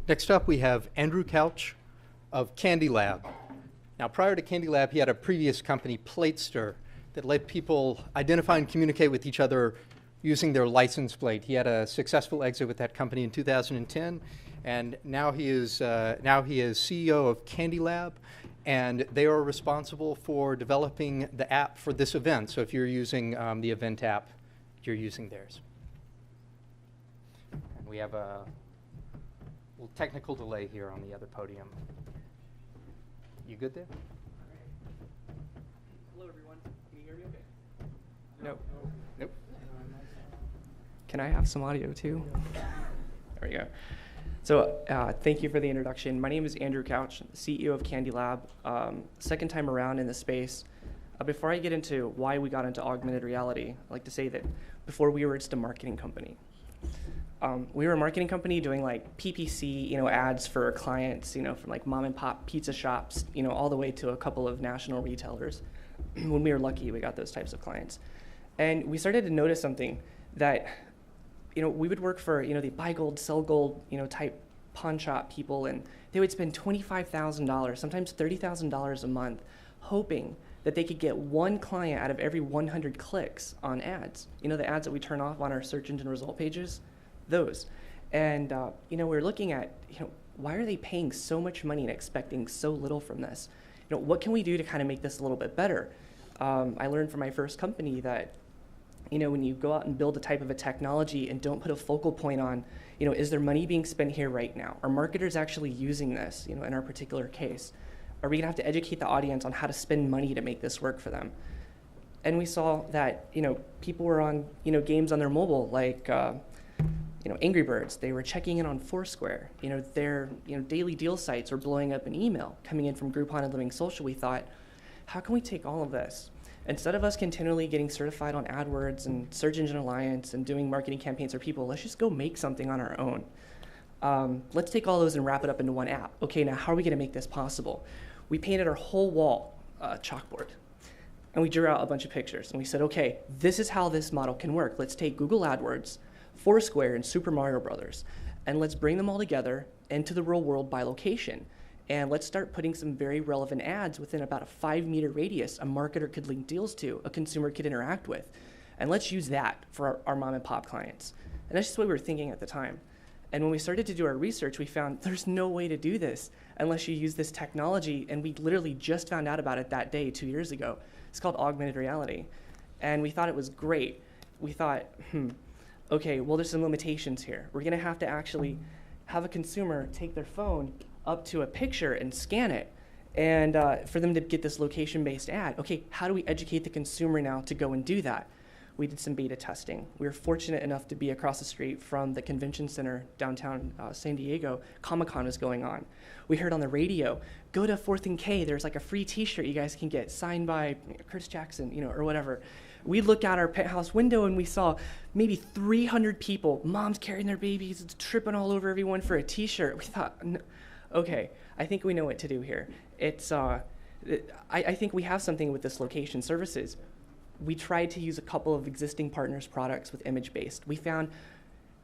Next up, we have Andrew Couch of CandyLab. Now, prior to CandyLab, he had a previous company, Platester, that let people identify and communicate with each other using their license plate. He had a successful exit with that company in 2010, and now he is CEO of CandyLab, and they are responsible for developing the app for this event. So if you're using the event app, you're using theirs. And we have a little technical delay here on the other podium. You good there? Hello, everyone. Can you hear me okay? Nope. Nope. Can I have some audio too? There we go. So thank you for the introduction. My name is Andrew Couch, CEO of CandyLab. Second time around in the space. Before I get into why we got into augmented reality, I'd like to say that before we were just a marketing company. We were a marketing company doing like PPC, ads for clients, from like mom and pop pizza shops, all the way to a couple of national retailers. When we were lucky, we got those types of clients. And we started to notice something that, we would work for, the buy gold, sell gold, type pawn shop people, and they would spend $25,000, sometimes $30,000 a month, hoping that they could get one client out of every 100 clicks on ads. The ads that we turn off on our search engine result pages, those. And, we're looking at, why are they paying so much money and expecting so little from this? What can we do to kind of make this a little bit better? I learned from my first company that, when you go out and build a type of a technology and don't put a focal point on, is there money being spent here right now? Are marketers actually using this, in our particular case? Are we gonna have to educate the audience on how to spend money to make this work for them? And we saw that, people were on, games on their mobile, like, Angry Birds. They were checking in on Foursquare. Their daily deal sites were blowing up an email coming in from Groupon and Living Social. We thought, how can we take all of this? Instead of us continually getting certified on AdWords and Search Engine Alliance and doing marketing campaigns for people, let's just go make something on our own. Let's take all those and wrap it up into one app. Okay, now how are we gonna make this possible? We painted our whole wall chalkboard, and we drew out a bunch of pictures, and we said, okay, this is how this model can work. Let's take Google AdWords, Foursquare, and Super Mario Brothers, and let's bring them all together into the real world by location. And let's start putting some very relevant ads within about a 5-meter radius a marketer could link deals to, a consumer could interact with. And let's use that for our mom and pop clients. And that's just what we were thinking at the time. And when we started to do our research, we found there's no way to do this unless you use this technology, and we literally just found out about it that day 2 years ago. It's called augmented reality. And we thought it was great. We thought, okay, well, there's some limitations here. We're gonna have to actually have a consumer take their phone up to a picture and scan it, and for them to get this location-based ad. Okay, how do we educate the consumer now to go and do that? We did some beta testing. We were fortunate enough to be across the street from the convention center downtown San Diego. Comic-Con was going on. We heard on the radio, go to 4th and K, there's like a free t-shirt you guys can get signed by Chris Jackson, or whatever. We looked out our penthouse window and we saw maybe 300 people, moms carrying their babies, tripping all over everyone for a t-shirt. We thought, okay, I think we know what to do here. It's, I think we have something with this location services. We tried to use a couple of existing partners' products with image-based. We found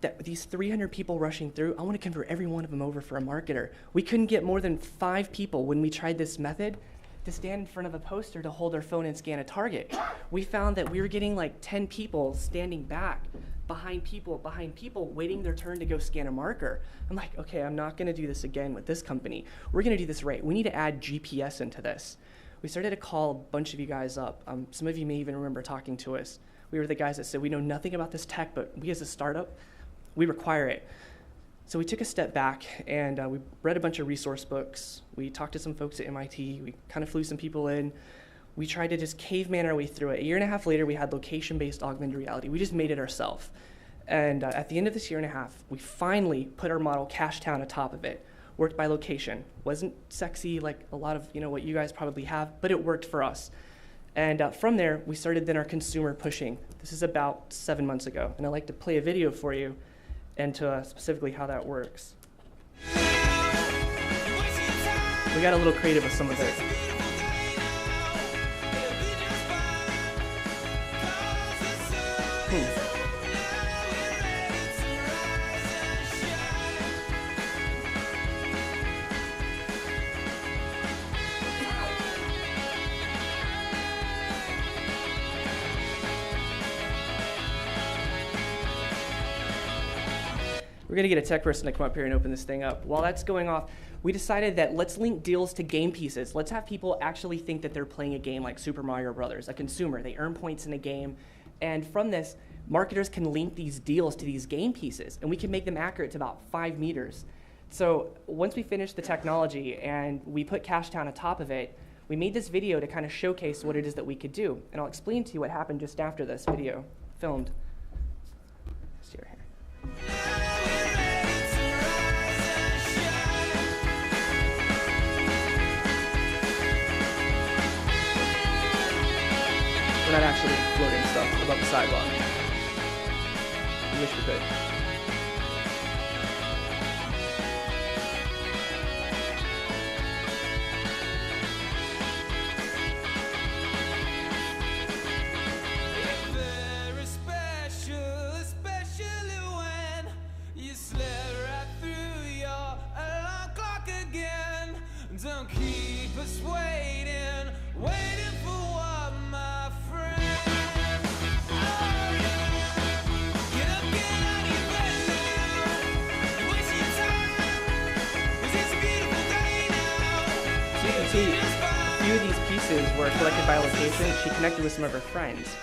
that these 300 people rushing through, I want to convert every one of them over for a marketer. We couldn't get more than 5 people when we tried this method to stand in front of a poster to hold their phone and scan a target. We found that we were getting like 10 people standing back behind people, waiting their turn to go scan a marker. I'm like, okay, I'm not gonna do this again with this company. We're gonna do this right. We need to add GPS into this. We started to call a bunch of you guys up. Some of you may even remember talking to us. We were the guys that said, we know nothing about this tech, but we as a startup, we require it. So we took a step back and we read a bunch of resource books. We talked to some folks at MIT. We kind of flew some people in. We tried to just caveman our way through it. A year and a half later, we had location-based augmented reality. We just made it ourselves. And at the end of this year and a half, we finally put our model Cashtown atop of it. Worked by location. Wasn't sexy like a lot of what you guys probably have, but it worked for us. And from there, we started then our consumer pushing. This is about 7 months ago. And I'd like to play a video for you and to specifically how that works. We got a little creative with some of it. We're going to get a tech person to come up here and open this thing up. While that's going off, we decided that let's link deals to game pieces. Let's have people actually think that they're playing a game like Super Mario Brothers, a consumer. They earn points in a game. And from this, marketers can link these deals to these game pieces, and we can make them accurate to about 5 meters. So once we finished the technology and we put Cashtown on top of it, we made this video to kind of showcase what it is that we could do. And I'll explain to you what happened just after this video filmed. Let's see right here. We're not actually floating stuff above the sidewalk. I wish we could. Don't keep us waiting, waiting for what, my friend? Oh, yeah. Get up out of your bed now. Waste your time, 'cause it's a beautiful day now. So you can see a few of these pieces were collected by location. She connected with some of her friends.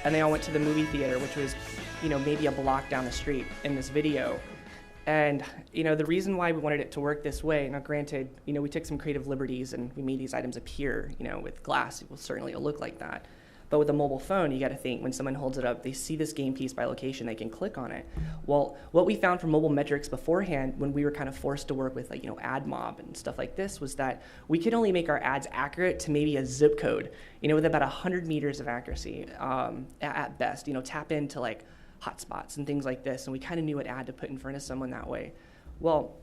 And they all went to the movie theater, which was, maybe a block down the street in this video. And, the reason why we wanted it to work this way, now granted, we took some creative liberties and we made these items appear, with glass, it will certainly look like that. But with a mobile phone, you got to think when someone holds it up, they see this game piece by location, they can click on it. Well, what we found from mobile metrics beforehand when we were kind of forced to work with ad mob and stuff like this was that we could only make our ads accurate to maybe a zip code, with about 100 meters of accuracy at best, tap into hotspots and things like this, and we kind of knew what ad to put in front of someone that way. Well,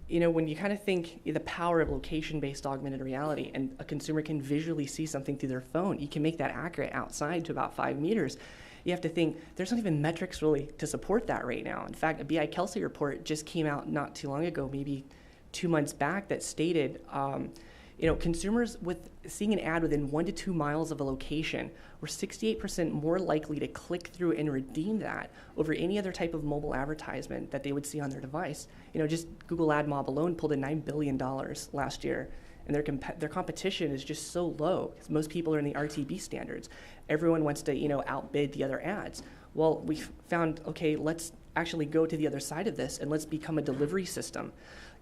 when you kind of think the power of location-based augmented reality and a consumer can visually see something through their phone, you can make that accurate outside to about 5 meters. You have to think there's not even metrics really to support that right now. In fact, a B.I. Kelsey report just came out not too long ago, maybe 2 months back, that stated consumers with seeing an ad within 1 to 2 miles of a location were 68% more likely to click through and redeem that over any other type of mobile advertisement that they would see on their device. Just Google AdMob alone pulled in $9 billion last year, and their competition is just so low because most people are in the RTB standards. Everyone wants to outbid the other ads. Well, we found, okay, let's actually go to the other side of this and let's become a delivery system.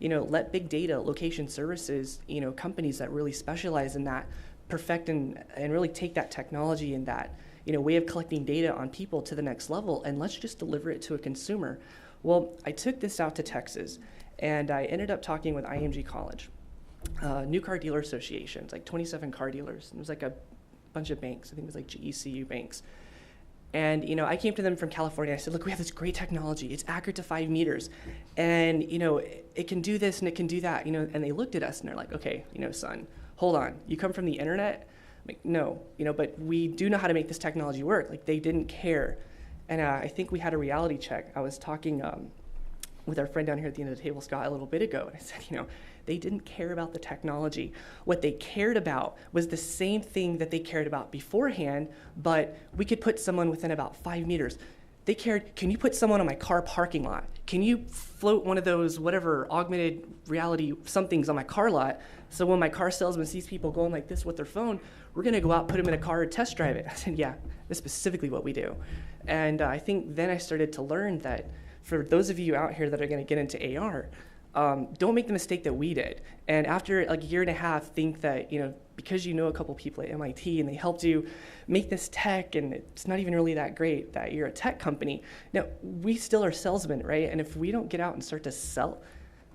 Let big data, location services, companies that really specialize in that perfect and really take that technology and that, way of collecting data on people to the next level, and let's just deliver it to a consumer. Well, I took this out to Texas, and I ended up talking with IMG College, New Car Dealer Association. It's 27 car dealers. It was a bunch of banks. I think it was GECU banks. And, I came to them from California. I said, look, we have this great technology. It's accurate to 5 meters. And, it can do this and it can do that, and they looked at us and they're like, okay, son, hold on. You come from the internet? I'm like, no, but we do know how to make this technology work. They didn't care. And I think we had a reality check. I was talking with our friend down here at the end of the table, Scott, a little bit ago. And I said, they didn't care about the technology. What they cared about was the same thing that they cared about beforehand, but we could put someone within about 5 meters. They cared, can you put someone on my car parking lot? Can you float one of those, whatever, augmented reality somethings on my car lot? So when my car salesman sees people going like this with their phone, we're gonna go out, put them in a car and test drive it. I said, yeah, that's specifically what we do. And I think then I started to learn that for those of you out here that are gonna get into AR, don't make the mistake that we did. And after a year and a half, think that, because you know a couple people at MIT and they helped you make this tech and it's not even really that great, that you're a tech company. Now, we still are salesmen, right? And if we don't get out and start to sell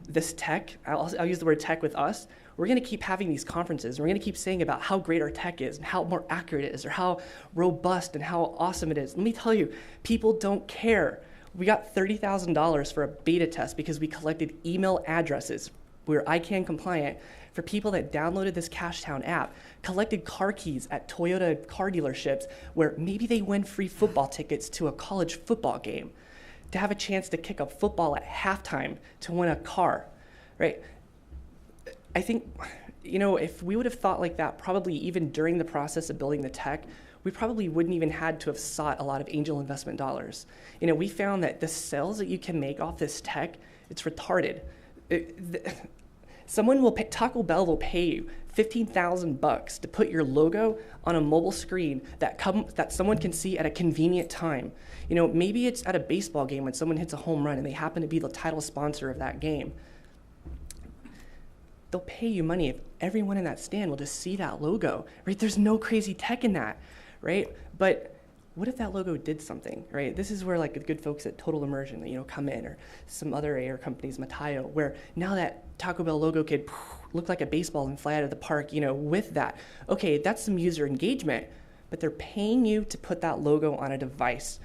this tech, I'll use the word tech with us, we're gonna keep having these conferences. We're gonna keep saying about how great our tech is and how more accurate it is or how robust and how awesome it is. Let me tell you, people don't care. We got $30,000 for a beta test because we collected email addresses. We were ICANN compliant for people that downloaded this Cashtown app, collected car keys at Toyota car dealerships where maybe they win free football tickets to a college football game, to have a chance to kick a football at halftime to win a car, right? I think, if we would have thought like that, probably even during the process of building the tech, we probably wouldn't even had to have sought a lot of angel investment dollars. You know, we found that the sales that you can make off this tech, it's retarded. Taco Bell will pay you $15,000 to put your logo on a mobile screen that someone can see at a convenient time. You know, maybe it's at a baseball game when someone hits a home run and they happen to be the title sponsor of that game. They'll pay you money if everyone in that stand will just see that logo, right? There's no crazy tech in that, right? But what if that logo did something, right? This is where like the good folks at Total Immersion, you know, come in, or some other AR companies, Matayo, where now that Taco Bell logo could look like a baseball and fly out of the park, you know, with that. Okay, that's some user engagement, but they're paying you to put that logo on a device.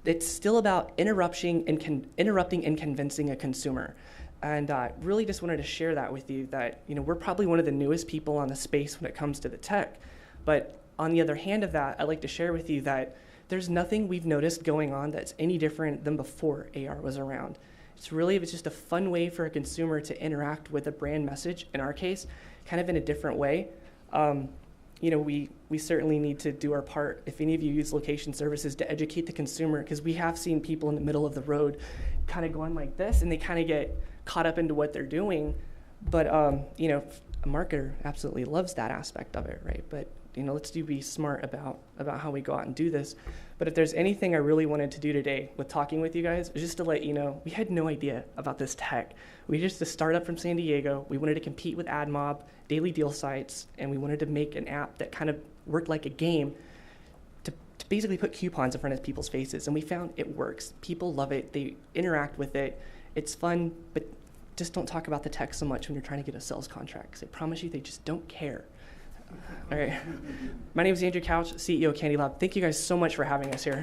It's still about interrupting and convincing a consumer. And really just wanted to share that with you, that, you know, we're probably one of the newest people on the space when it comes to the tech. But on the other hand of that, I'd like to share with you that there's nothing we've noticed going on that's any different than before AR was around. It's just a fun way for a consumer to interact with a brand message, in our case, kind of in a different way. You know, we certainly need to do our part, if any of you use location services, to educate the consumer, because we have seen people in the middle of the road kind of going like this, and they kind of get caught up into what they're doing. But, you know, a marketer absolutely loves that aspect of it, right? But, you know, let's be smart about how we go out and do this. But if there's anything I really wanted to do today with talking with you guys, was just to let you know, we had no idea about this tech. We just a startup from San Diego. We wanted to compete with AdMob, daily deal sites, and we wanted to make an app that kind of worked like a game to basically put coupons in front of people's faces. And we found it works. People love it. They interact with it. It's fun, but just don't talk about the tech so much when you're trying to get a sales contract, because I promise you they just don't care. All right. My name is Andrew Couch, CEO of CandyLab. Thank you guys so much for having us here.